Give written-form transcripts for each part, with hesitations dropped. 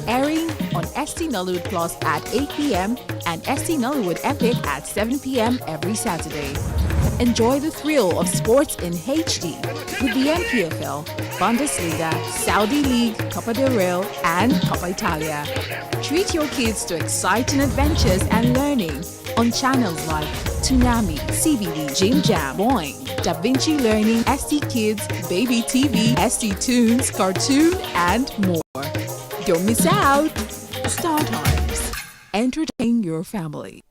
Airing on ST Nollywood Plus at 8 p.m. and ST Nollywood Epic at 7 p.m. every Saturday. Enjoy the thrill of sports in HD with the MPFL, Bundesliga, Saudi League, Copa del Rey, and Coppa Italia. Treat your kids to exciting adventures and learning on channels like Toonami, CBD, Jim Jam, Boing, Da Vinci Learning, ST Kids, Baby TV, ST Tunes, Cartoon, and more. Don't miss out! Star Times. Entertain your family.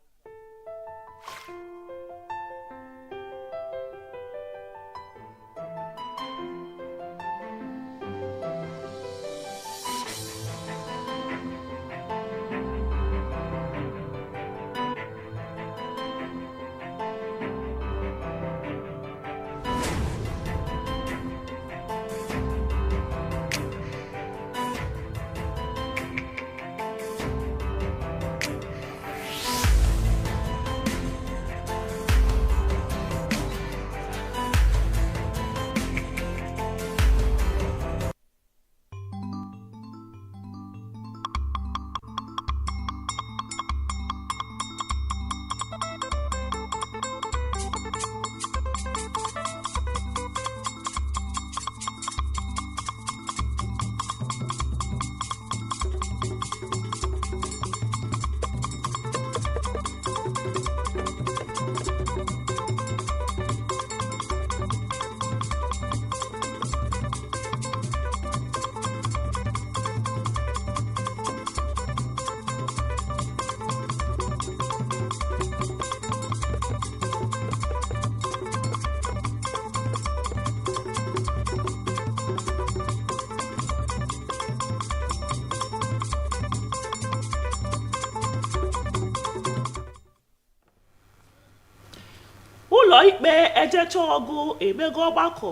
ụlọ ikpe ejecha ọgụ emego ọgbakọ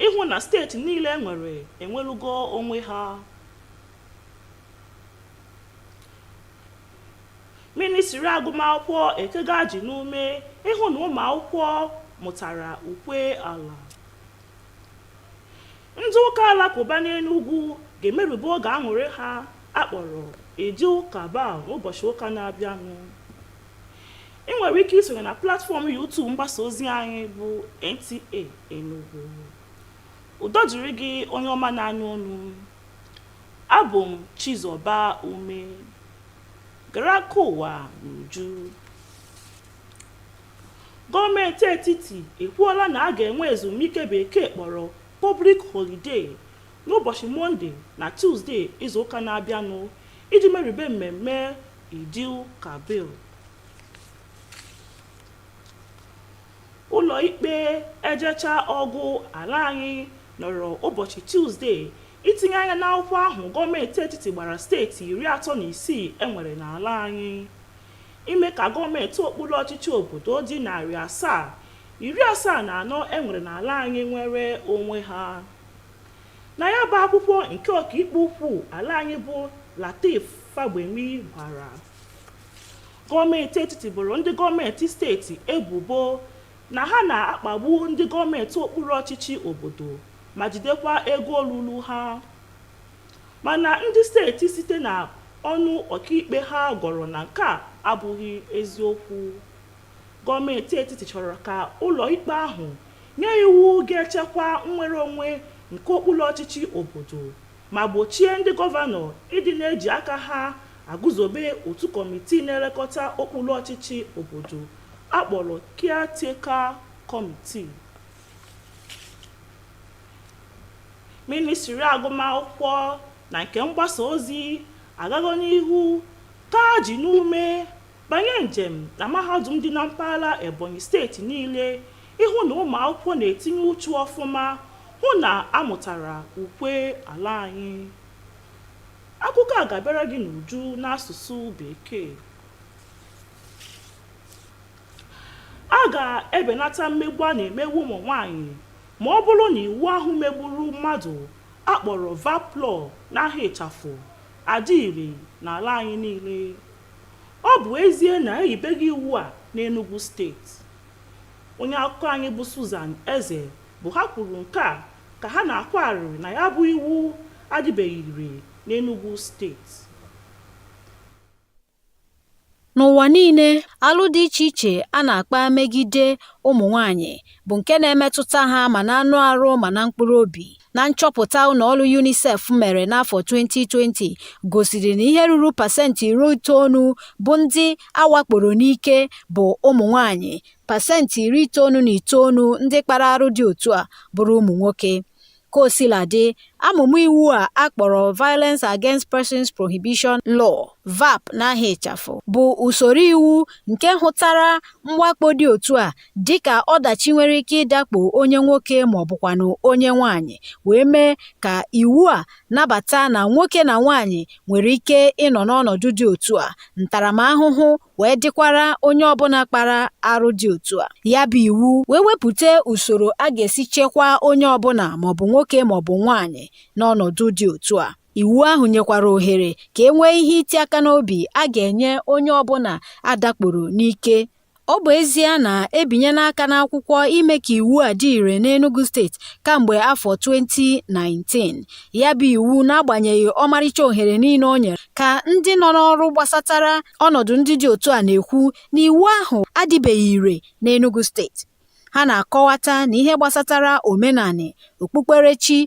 ịhụ na steeti niile enwelugo onwe ha. Ministri agụmakwụkwọ ekegaji n'ume ịhụ na ụmụ akwụkwọ mụtara ukwe ala. Ndị ụka alakụba n'Enugu ga-emerụba oge aṅụrị ha akpọrọ Eid Kabal n'ụbọchị ụka na-abịanụ. Ị nwere ike isonye na platfọm YouTube mgbasa ozi anyị bụ Nta Enugu. Udo dịrị gị onye ọma na-anya ọnụ. Abụ m Chizoba Ume. Gara aka ụwa n'uju. Gọọmenti etiti ekwuola na a ga-enwe ezumike bekee kpọrọ Public Holiday n'ụbọchị Mọnde na Tuzdee izu ụka na-abịanụ iji merube mmemme Eid Kabal. Ụlọ ikpe ejecha ọgụ ala anyị nọrọ ụbọchị Tuzdee itinye anya n'akwụkwọ ahụ gọọmenti etiti gbara steeti 36 enwere n'ala anyị, ime ka gọọmenti okpuru ọchịchị obodo dị 774 enwere n'ala anyị nwere onwe ha. Na ya bụ akwụkwọ nke ọkaikpe ukwu ala anyị bụ Lateef Fagbemi gbara, gọọmenti etiti boro ndị gọọmenti steeti ebubo na ha na-akpagbu ndị gọọmenti okpuru ọchịchị obodo ma jidekwa ego olulu ha. Mana ndị steeti site na ọnụ ọkaikpe ha gọrọ na nke a abụghị eziokwu. Gọọmenti etiti chọrọ ka ụlọ ikpe ahụ nye iwu ga-echekwa nnwere onwe nke okpuru ọchịchị obodo ma gbochie ndị gọvanọ ịdị na-eji aka ha agụzobe otu kọmitii na-elekọta okpuru ọchịchị obodo akpọrọ Caretaker Committee. Ministri agụmakwụkwọ na nke mgbasa ozi agago n'ihu ka ji n'ume banye njem na mahadum dị na mpaghara Ebonyi steeti niile ịhụ na ụmụ akwụkwọ na-etinye uchu ọfụma hụ na amụtara ukwe ala anyị. Akụkọ a ga-abịara gị n'uju n'asụsụ Bekee. A ga-ebenata mmegbu a na-emegbu ụmụ nwanyị ma ọ bụrụ na iwu ahụ megburu mmadụ akpọrọ vaplọ n'aha ịchafụ adịrị n'ala anyị niile. Ọ bụ ezie na eyibeghị iwu a n'Enugu steeti. Onye akụkọ anyị bụ Susan Eze bụ ha kwuru nke a ka ha na-akwa arịrị na ya bụ iwu adịbeghị ire n'Enugu steeti. N'ụwa niile, alụ dị iche iche a na-akpa megide ụmụ nwanyị bụ nke na-emetụta ha ma na anụ arụ ma na mkpụrụ obi. Na nchọpụta ụlọọrụ UNICEF mere n'afọ 2020 gosiri na ihe ruru pasentị 90 bụ ndị awakporo n'ike bụ ụmụ nwanyị, pasentị 99 ndị kpara arụ dị otu a bụrụ ụmụ nwoke. Kosiladị, amụma iwu a akpọrọ Violence Against Persons Prohibition Law (VAP) n'aha ịchafụ bụ usoro iwu nke hụtara mwakpo dị otu a dịka ọdachi nwere ike ịdakpo onye nwoke ma ọ bụkwanụ onye nwanyị, wee mee ka iwu a nabata na nwoke na nwanyị nwere ike ịnọ n'ọnọdụ dị otu a, ntaramahụhụ wee dịkwara onye ọbụla kpara arụ dị otu a. Ya bụ iwu wee wepụta usoro a ga-esi chekwaa onye ọbụla maọbụ nwoke maọbụ nwanyị n'ọnọdụ dị otu a. Iwu ahụ nyekwara ohere ka e nwee ihe iti aka n'obi a ga-enye onye ọbụla adakporo n'ike. Ọ bụ ezie na ebinye n'aka n'akwụkwọ ime ka iwu a dị ire n'Enugu steeti kamgbe afọ 2019. Ya bụ iwu, n'agbanyeghị ọmarịcha ohere niile o nyere, ka ndị nọ n'ọrụ gbasatara ọnọdụ ndị dị otu a na-ekwu na iwu ahụ adịbeghị ire n'Enugu steeti. Ha na-akọwata na ihe gbasatara omenani, okpukperechi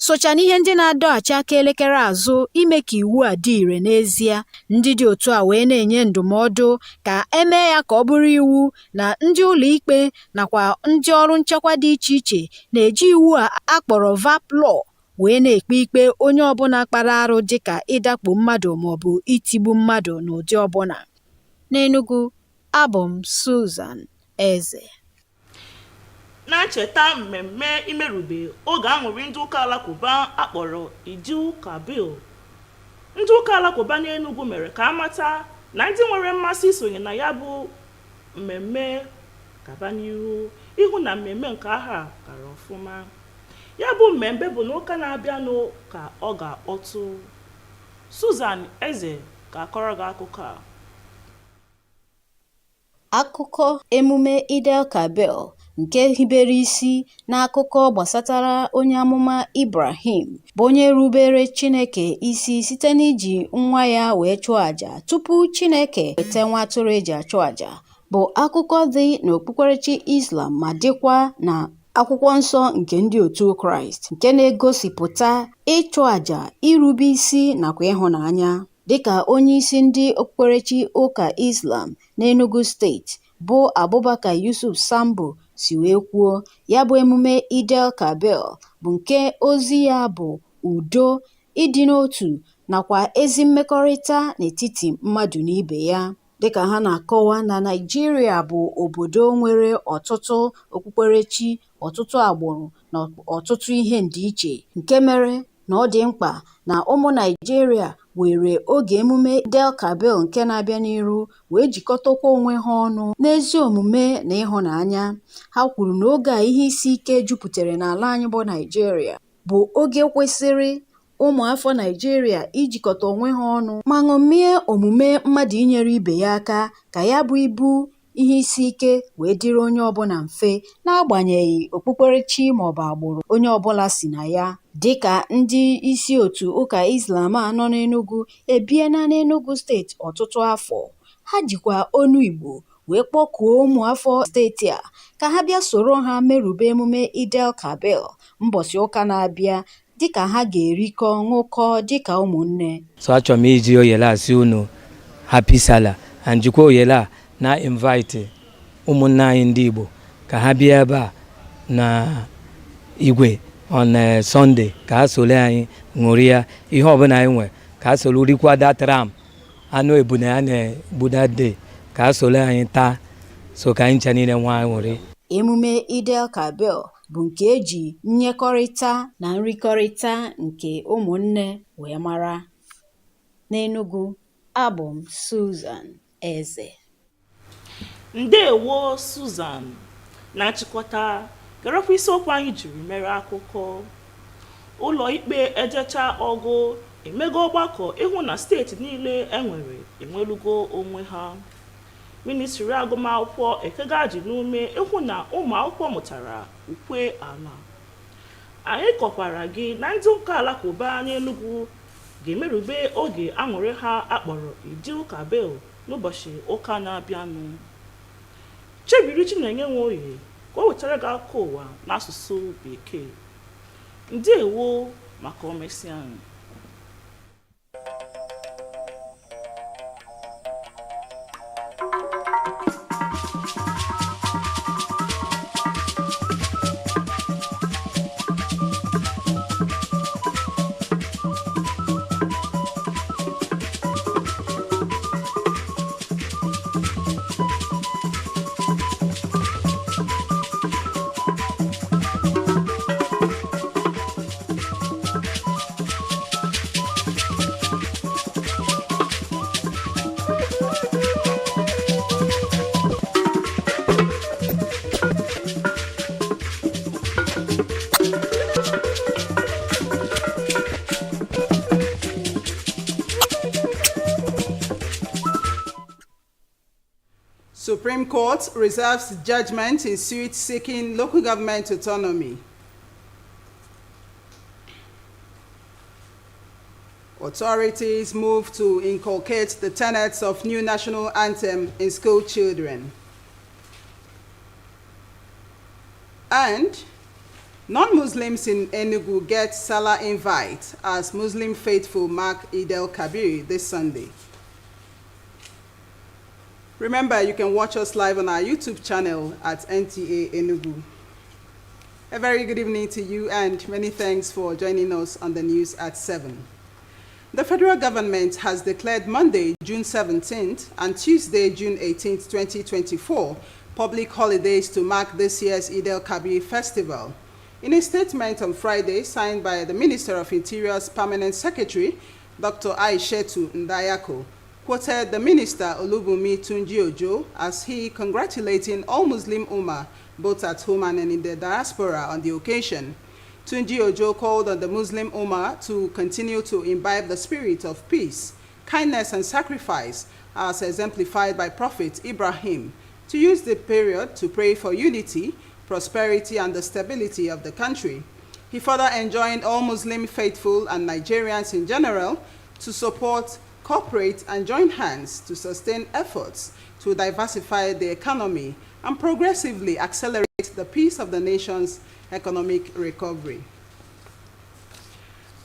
socha n'ihe ndị na-adọghachi aka elekere azụ ime ka iwu a dị ire n'ezie. Ndị dị otu a wee na-enye ndụmọdụ ka emee ya ka ọ bụrụ iwu na ndị ụlọ ikpe nakwa ndị ọrụ nchekwa dị iche iche na-eji iwu a akpọrọ VAP Law wee na-ekpe ikpe onye ọbụla kpara arụ dịka ịdakpo mmadụ maọbụ itigbu mmadụ n'ụdị ọbụla. N'Enugu, abụ m Susan Eze. Na ncheta mmemme imerube oge aṅụrị ndị ụka alakụba akpọrọ Declears, ndị ụka alakụba n'Enugu mere ka amata na ndị nwere mmasị isonye na ya bụ mmemme gaba n'ihu ịhụ na mmemme nke aha gara ọfụma. Ya bụ mmemme bụ n'ụka na-abịanụ ka ọ ga-akpọtụ. Susan Eze ga-akọrọ gị akụkọ a. Akụkọ emume Declears nke hibere isi n'akụkọ gbasatara onye amụma Ibrahim bụ onye rubere Chineke isi site n'iji nwa ya wee chụọ àjà tupu Chineke weta nwa atụrụ eji achụ àjà, bụ akụkọ dị n'okpukperechi Islam ma dịkwa na akwụkwọ nsọ nke ndị otu Kraịst, nke na-egosipụta ịchụ àjà, irube isi nakwa ịhụnanya. Dịka onye isi ndị okpukperechi ụka Islam n'Enugu steeti bụ Abubakar Yusuf Sambo si wee kwuo, ya bụ emume Declears bụ nke ozi ya bụ udo, ịdị n'otu nakwa ezi mmekọrịta n'etiti mmadụ na ibe ya. Dịka ha na-akọwa na Naịjirịa bụ obodo nwere ọtụtụ okpukperechi, ọtụtụ agbụrụ na ọtụtụ ihe ndịiche, nke mere na ọ dị mkpa na ụmụ Naịjirịa were oge emume Declears nke na-abịa n'iru wee jikọtakwa onwe ha ọnụ n'ezi omume na ịhụnanya. Ha kwuru na oge a ihe isi ike jupụtara n'ala anyị bụ Naịjirịa bụ oge kwesịrị ụmụafọ Naịjirịa ijikọta onwe ha ọnụ ma ṅomie omume mmadụ inyere ibe ya aka ka ya bụ ibu ihe isi ike wee dịrị onye ọbụla mfe, n'agbanyeghị okpukperechi maọbụ agbụrụ onye ọbụla si na ya. Dịka ndị isi otu ụka Islam a nọ n'Enugu ebiena n'Enugu steeti ọtụtụ afọ, ha jikwa onu Igbo wee kpọkuo ụmụafọ steeti a ka ha bịa soro ha merube emume Declears mbọsị ụka na-abịa, dịka ha ga-erikọ ṅụkọ dịka ụmụnne. So achọrọ m iji oyele asị unu happy Salah, and jikwa oyele a na invite ụmụnne anyị ndị Igbo ka ha bịa ebe a na igwe on Sunday ka ha sole anyị ṅụrịa ihe ọbụla anyị nwe, ka ha soro rikwa that ram anụ ebune ya na-egbu that day, ka ha sole anyị taa, so ka anyị ncha niile nwa anyị ṅụrị. Emume Declears bụ nke eji nyekọrịta na nrikọrịta nke ụmụnne wee mara. N'Enugu, abụ m Susan Eze. Ndewo Susan. Na nchịkọta, gerekwa isiokwu anyị jiri mere akụkọ. Ụlọ ikpe ejecha ọgụ emego ọgbakọ ịhụ na steeti niile enwelugo onwe ha. Ministri agụmakwụkwọ ekega ji n'ume ịhụ na ụmụ akwụkwọ mụtara ukwe ala. anyị kọkwara gị na ndị ụka alakụba n'Enugu ga-emerube oge aṅụrị ha akpọrọ Idi Ụka Bel n'ụbọchị ụka na-abịanụ. Chebiri Chinenye Nwoye ka o wetara gị akụkọ ụwa n'asụsụ Bekee. Ndewo maka omesịa. Supreme Court reserves judgment in suit seeking local government autonomy. Authorities move to inculcate the tenets of new national anthem in school children. And non-Muslims in Enugu get Salah invite as Muslim faithful mark Eid el-Kabir this Sunday. Remember, you can watch us live on our YouTube channel at Nta Enugu. A very good evening to you and many thanks for joining us on the news at 7. The federal government has declared Monday, June 17th and Tuesday, June 18th, 2024 public holidays to mark this year's Eid el-Kabir festival. In a statement on Friday signed by the Minister of Interior's Permanent Secretary, Dr. Aishetu Ndayako, quoted the Minister Olubunmi Tunji Ojo as he congratulating all Muslim Ummah, both at home and in the diaspora, on the occasion. Tunji Ojo called on the Muslim Ummah to continue to imbibe the spirit of peace, kindness, and sacrifice as exemplified by Prophet Ibrahim, to use the period to pray for unity, prosperity, and the stability of the country. He further enjoined all Muslim faithful and Nigerians in general to support, cooperate, and join hands to sustain efforts to diversify the economy and progressively accelerate the pace of the nation's economic recovery.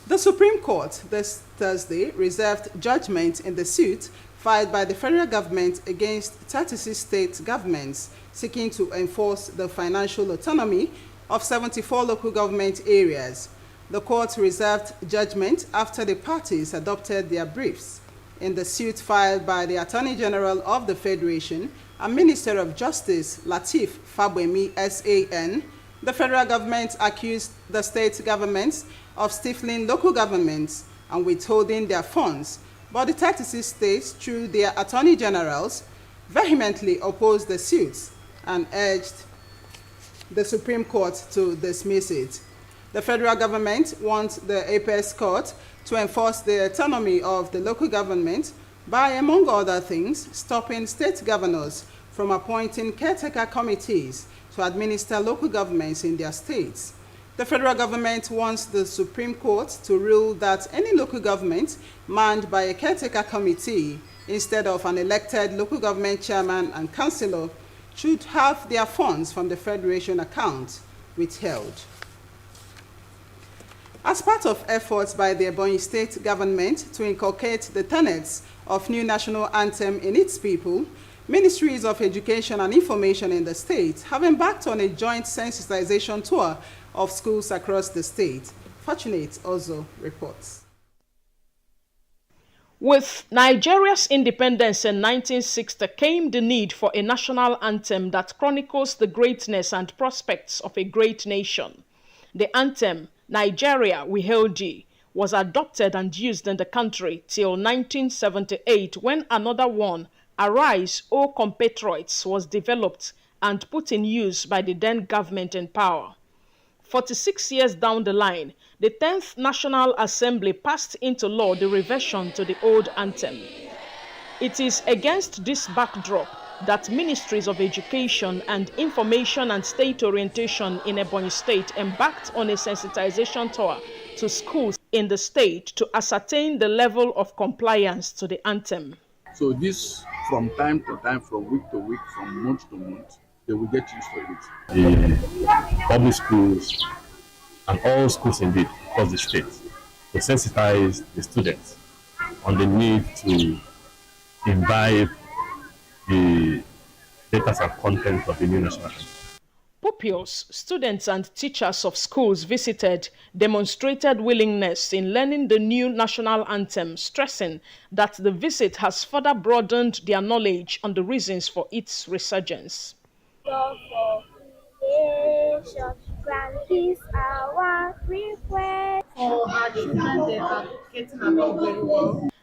The Supreme Court this Thursday reserved judgment in the suit filed by the federal government against 36 state governments seeking to enforce the financial autonomy of 74 local government areas. The court reserved judgment after the parties adopted their briefs. In the suit filed by the Attorney General of the Federation and Minister of Justice Lateef Fagbemi SAN, the federal government accused the state governments of stifling local governments and withholding their funds, but the 36 states, through their attorney generals, vehemently opposed the suits and urged the Supreme Court to dismiss it. The federal government wants the Apex Court to enforce the autonomy of the local government by, among other things, stopping state governors from appointing caretaker committees to administer local governments in their states. The federal government wants the Supreme Court to rule that any local government manned by a caretaker committee instead of an elected local government chairman and councillor should have their funds from the Federation account withheld. As part of efforts by the Ebonyi State government to inculcate the tenets of new national anthem in its people, Ministries of Education and Information in the state have embarked on a joint sensitization tour of schools across the state. Fortunate also reports. With Nigeria's independence in 1960 came the need for a national anthem that chronicles the greatness and prospects of a great nation. The anthem, Nigeria, We Hail Thee, was adopted and used in the country till 1978 when another one, Arise, O Compatriots, was developed and put in use by the then government in power. 46 years down the line, the 10th National Assembly passed into law the reversion to the old anthem. It is against this backdrop that Ministries of Education and Information and State Orientation in Ebonyi State embarked on a sensitization tour to schools in the state to ascertain the level of compliance to the anthem. So this, from time to time, from week to week, from month to month, they will get used to it. The public schools and all schools indeed across the state to sensitize the students on the need to imbibe the data and content of the new national anthem. Pupils, students and teachers of schools visited demonstrated willingness in learning the new national anthem, stressing that the visit has further broadened their knowledge on the reasons for its resurgence. Grant peace, our request.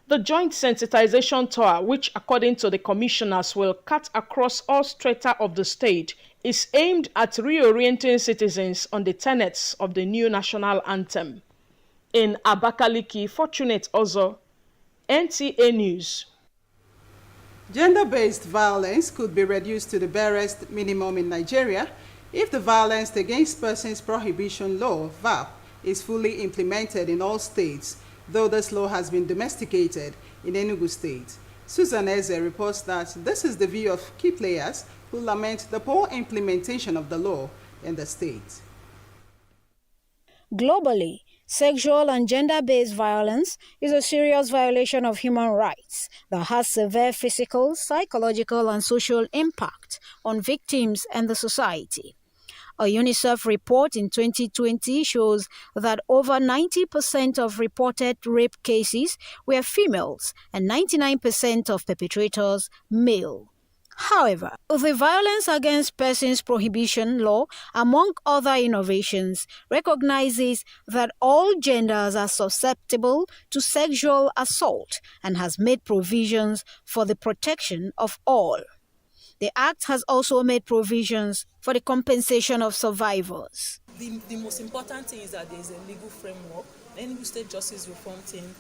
The joint sensitization tour, which according to the commissioners will cut across all strata of the state, is aimed at reorienting citizens on the tenets of the new national anthem. In Abakaliki, Fortunate Ozo, NTA News. Gender-based violence could be reduced to the barest minimum in Nigeria if the Violence Against Persons Prohibition Law, VAP, is fully implemented in all states, though this law has been domesticated in Enugu State. Susan Eze reports that this is the view of key players who lament the poor implementation of the law in the state. Globally, sexual and gender-based violence is a serious violation of human rights that has severe physical, psychological, and social impact on victims and the society. A UNICEF report in 2020 shows that over 90% of reported rape cases were females and 99% of perpetrators male. However, the Violence Against Persons Prohibition Law, among other innovations, recognizes that all genders are susceptible to sexual assault and has made provisions for the protection of all. The Act has also made provisions for the compensation of survivors. The most important thing is that there is a legal framework. The Enugu State Justice Reform Team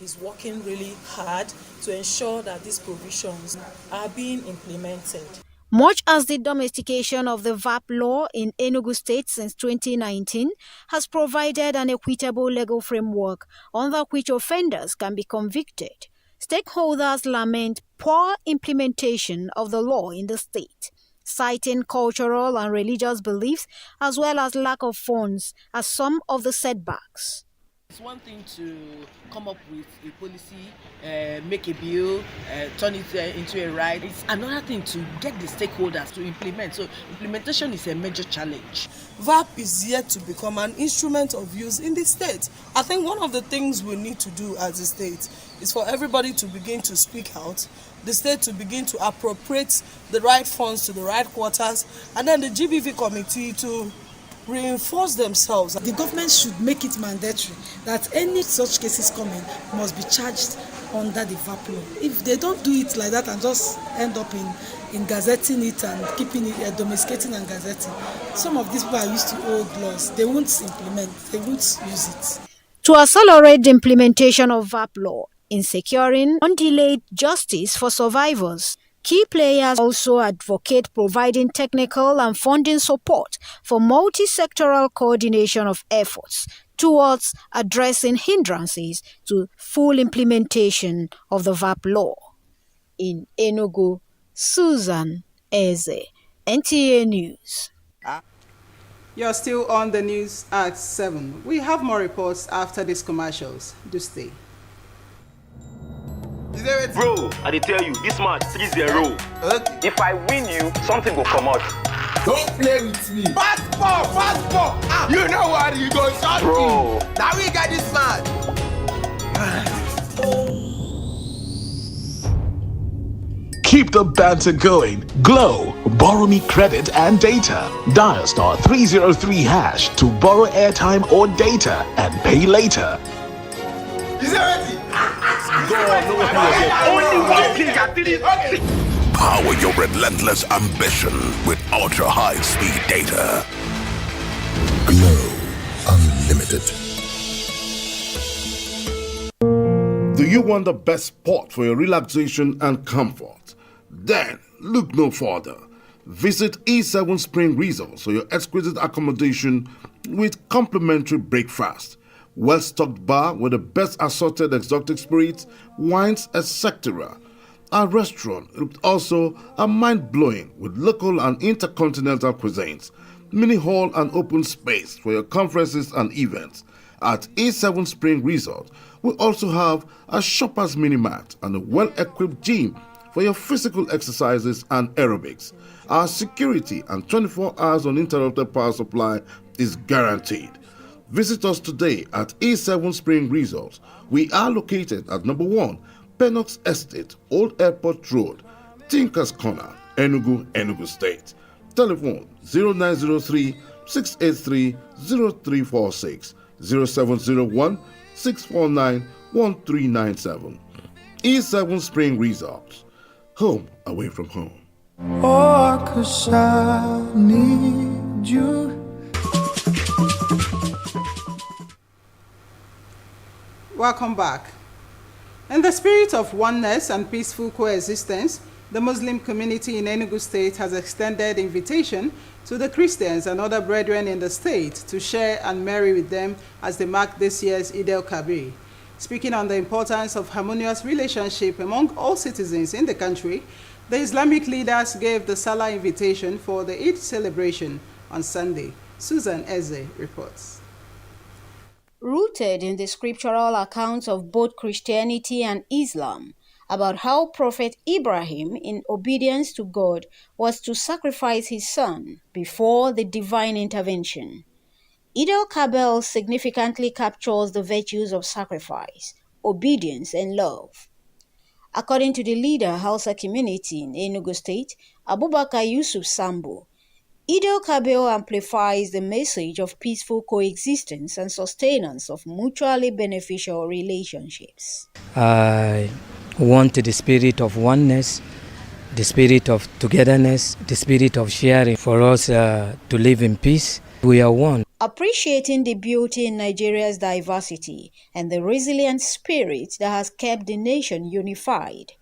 is working really hard to ensure that these provisions are being implemented. Much as the domestication of the VAP law in Enugu State since 2019 has provided an equitable legal framework under which offenders can be convicted, stakeholders lament poor implementation of the law in the state, citing cultural and religious beliefs as well as lack of funds as some of the setbacks. It's one thing to come up with a policy, make a bill, turn it into a right. It's another thing to get the stakeholders to implement. So implementation is a major challenge. VAP is yet to become an instrument of use in the state. I think one of the things we need to do as a state is for everybody to begin to speak out, the state to begin to appropriate the right funds to the right quarters, and then the GBV committee to reinforce themselves. The government should make it mandatory that any such cases coming must be charged under the VAP law. If they don't do it like that and just end up in gazetting it and keeping it, domesticating and gazetting, some of these people are used to old laws. They won't implement, they won't use it. To accelerate the implementation of VAP law in securing undelayed justice for survivors, key players also advocate providing technical and funding support for multi-sectoral coordination of efforts towards addressing hindrances to full implementation of the VAP law. In Enugu, Susan Eze, NTA News. You're still on the news at 7. We have more reports after these commercials. Do stay. Bro, I tell you, this match 3-0. Okay. If I win you, something will come out. Don't play with me. Fast ball. Ah. You know what? You go shot Bro. You. Now we got this match. Keep the banter going. Glow. Borrow me credit and data. Dial star 303 hash to borrow airtime or data and pay later. Is it ready? Only one thing I did it. Power your relentless ambition with ultra high speed data. Glow Unlimited. Do you want the best spot for your relaxation and comfort? Then Look no further. Visit E7 Spring Resorts for your exquisite accommodation with complimentary breakfast, well-stocked bar with the best assorted exotic spirits, wines, etc. Our restaurant is also a mind-blowing with local and intercontinental cuisines, mini hall and open space for your conferences and events. At E7 Spring Resort, we also have a shopper's mini mart and a well-equipped gym for your physical exercises and aerobics. Our security and 24 hours uninterrupted power supply is guaranteed. Visit us today at E7 Spring Resort. We are located at number 1, Pennox Estate, Old Airport Road, Tinkers Corner, Enugu, Enugu State. Telephone 0903 683 0346, 0701 649 1397. E7 Spring Resort. Home away from home. Oh, 'cause I need you. Welcome back. In the spirit of oneness and peaceful coexistence, the Muslim community in Enugu State has extended invitation to the Christians and other brethren in the state to share and marry with them as they mark this year's Eid el-Kabir. Speaking on the importance of harmonious relationship among all citizens in the country, the Islamic leaders gave the Salah invitation for the Eid celebration on Sunday. Susan Eze reports. Rooted in the scriptural accounts of both Christianity and Islam, about how Prophet Ibrahim, in obedience to God, was to sacrifice his son before the divine intervention. Eid el-Kabir significantly captures the virtues of sacrifice, obedience, and love. According to the leader Hausa community in Enugu State, Abubakar Yusuf Sambo, Eid el-Kabir amplifies the message of peaceful coexistence and sustenance of mutually beneficial relationships. I want the spirit of oneness, the spirit of togetherness, the spirit of sharing for us to live in peace. We are one. Appreciating the beauty in Nigeria's diversity and the resilient spirit that has kept the nation unified,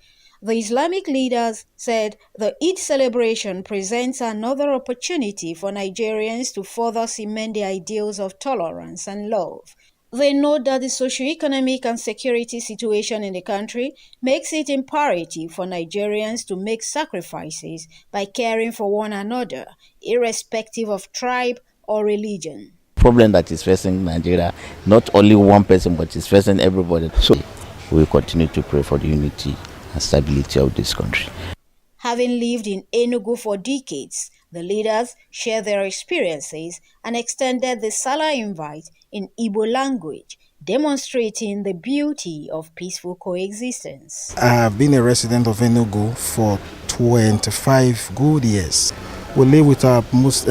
the Islamic leaders said the Eid celebration presents another opportunity for Nigerians to further cement the ideals of tolerance and love. They note that the socio-economic and security situation in the country makes it imperative for Nigerians to make sacrifices by caring for one another, irrespective of tribe or religion. Problem that is facing Nigeria, not only one person, but it's facing everybody. So we continue to pray for the unity and stability of this country. Having lived in Enugu for decades, the leaders shared their experiences and extended the Salah invite in Igbo language, demonstrating the beauty of peaceful coexistence. I have been a resident of Enugu for 25 good years. We live with our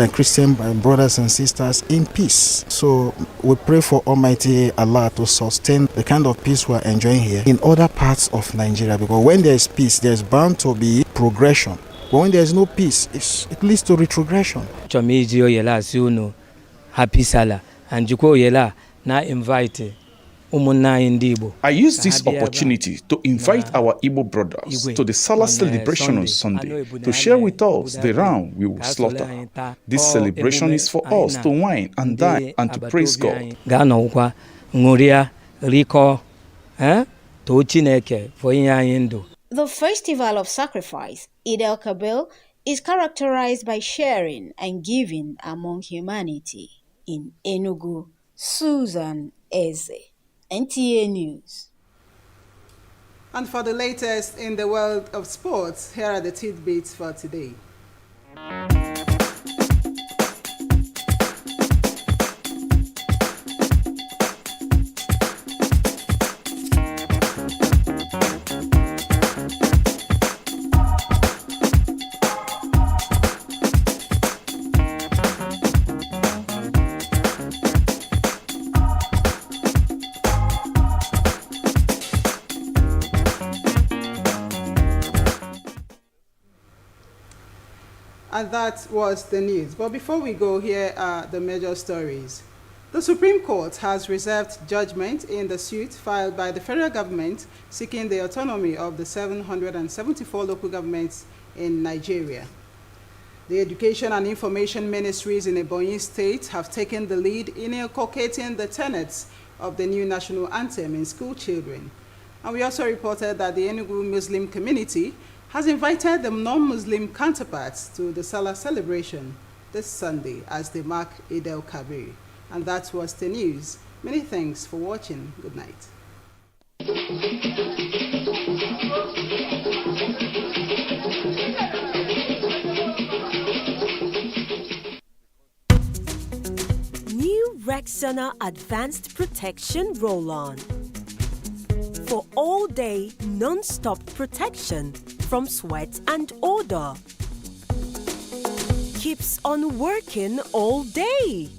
Christian brothers and sisters in peace. So we pray for Almighty Allah to sustain the kind of peace we are enjoying here in other parts of Nigeria. Because when there is peace, there is bound to be progression. But when there is no peace, it leads to retrogression. Happy Salah and Juko Yela na invite. I use this opportunity to invite our Igbo brothers to the Salah celebration on Sunday to share with us the ram we will slaughter. This celebration is for us to wine and dine and to praise God. The festival of sacrifice, Eid el-Kabir, is characterized by sharing and giving among humanity. In Enugu, Susan Eze, Nta News. And for the latest in the world of sports, here are the tidbits for today. And that was the news. But before we go, here are the major stories. The Supreme Court has reserved judgment in the suit filed by the federal government seeking the autonomy of the 774 local governments in Nigeria. The Education and Information Ministries in Ebonyi State have taken the lead in inculcating the tenets of the new national anthem in school children. And we also reported that the Enugu Muslim community has invited the non-Muslim counterparts to the Salah celebration this Sunday as they mark Eid el-Kabir. And that was the news. Many thanks for watching. Good night. New Rexona Advanced Protection Roll-On. For all-day, non-stop protection from sweat and odor. Keeps on working all day.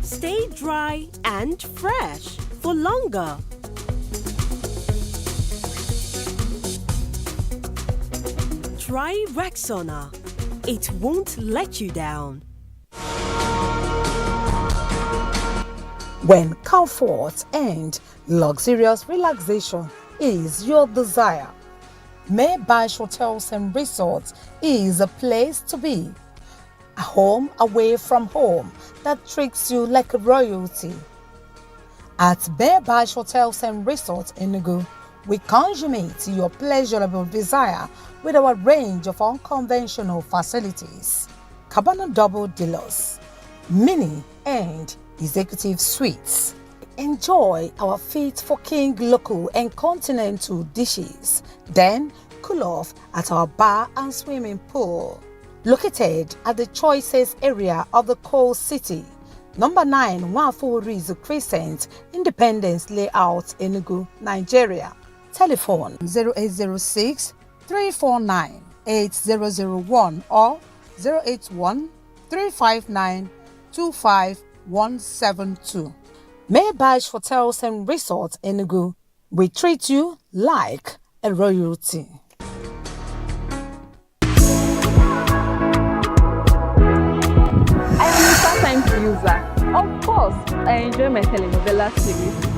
Stay dry and fresh for longer. Try Rexona. It won't let you down. When comfort and luxurious relaxation is your desire, Maybash Hotels and Resorts is a place to be. A home away from home that treats you like royalty. At Maybash Hotels and Resorts Enugu, we consummate your pleasurable desire with our range of unconventional facilities. Cabana Double Deluxe, Mini and Executive Suites. Enjoy our fit for king local and continental dishes. Then cool off at our bar and swimming pool. Located at the choicest area of the coal city. Number 9 Wafurizu Crescent, Independence Layout, Enugu, Nigeria. Telephone 0806 349 8001 or 081 359 25172. Maybash Hotels and Resorts Enugu. We treat you like a royalty. I am a first-time user. Of course, I enjoy my telenovela series.